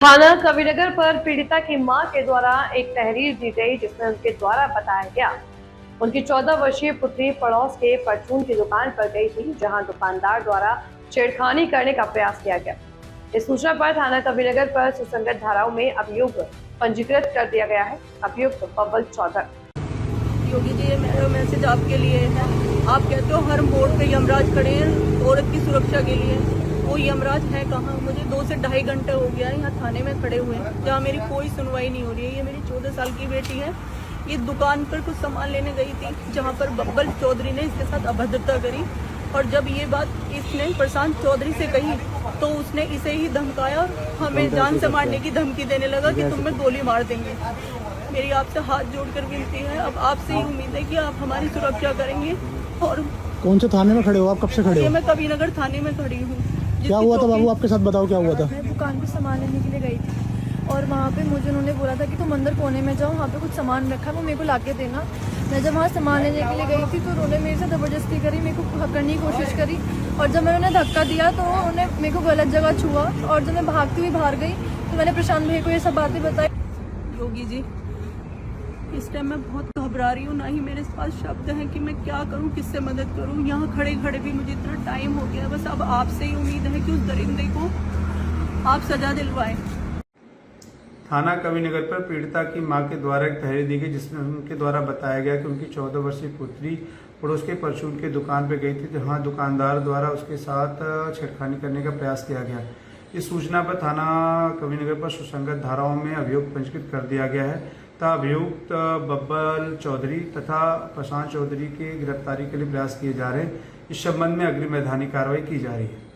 थाना कविनगर पर पीड़िता की मां के द्वारा एक तहरीर दी गई, जिसमें उनके द्वारा बताया गया उनकी 14 वर्षीय पुत्री पड़ोस के परचून की दुकान पर गई थी, जहां दुकानदार द्वारा छेड़खानी करने का प्रयास किया गया। इस सूचना पर थाना कविनगर पर सुसंगत धाराओं में अभियोग पंजीकृत कर दिया गया है। अभियुक्त बब्बल चौधरी। योगी जी, ये मेरा मैसेज आपके लिए है। आप कहते हो हर मोड़ पे यमराज खड़े हैं औरत की सुरक्षा के लिए। वो यमराज है कहाँ? मुझे 2 से ढाई घंटे हो गया है यहाँ थाने में खड़े हुए हैं, जहाँ मेरी कोई सुनवाई नहीं हो रही है। ये मेरी 14 साल की बेटी है। ये दुकान पर कुछ सामान लेने गई थी, जहाँ पर बब्बल चौधरी ने इसके साथ अभद्रता करी। और जब ये बात इसने प्रशांत चौधरी से कही तो उसने इसे ही धमकाया और हमें जान से मारने की धमकी देने लगा कि तुम्हें गोली मार देंगे। मेरी आपसे हाथ जोड़कर विनती है, अब आपसे ही उम्मीद है कि आप हमारी सुरक्षा करेंगे। और कौन से थाने में खड़े हो आप? कब से खड़े हो? मैं कविनगर थाने में खड़ी हूँ। क्या हुआ था बाबू, आपके साथ बताओ क्या हुआ था? मैं दुकान पे सामान लेने के लिए गई थी और वहाँ पे मुझे उन्होंने बोला था कि तुम अंदर कोने में जाओ, वहाँ पे कुछ सामान रखा है, वो मेरे को लाके देना। मैं जब वहाँ सामान लेने के लिए गई थी तो उन्होंने मेरे से ज़बरदस्ती करी, मेरे को करने की कोशिश करी। और जब मैंने उन्हें धक्का दिया तो उन्होंने मेरे को गलत जगह छुआ। और जब मैं भागती हुई बाहर गई तो मैंने प्रशांत भाई को ये सब बातें बताई। योगी जी, इस टाइम मैं बहुत घबरा रही हूँ, ना ही मेरे पास शब्द हैं कि मैं क्या करूँ, किससे मदद करूँ। यहाँ खड़े खड़े भी मुझे इतना टाइम हो गया। बस अब आपसे ही उम्मीद है कि उस दरिंदे को आप सजा दिलवाएं। थाना कविनगर पर पीड़िता की मां के द्वारा एक तहरीर दी गई, जिसमें उनके द्वारा बताया गया कि उनकी 14 वर्षीय पुत्री पड़ोस के परचून की दुकान पर गई थी, जहां दुकानदार द्वारा उसके साथ छेड़खानी करने का प्रयास किया गया। इस सूचना पर थाना कविनगर पर सुसंगत धाराओं में अभियोग पंजीकृत कर दिया गया है तथा अभियुक्त बब्बल चौधरी तथा प्रशांत चौधरी की गिरफ्तारी के लिए प्रयास किए जा रहे हैं। इस संबंध में अग्रिम वैधानिक कार्रवाई की जा रही है।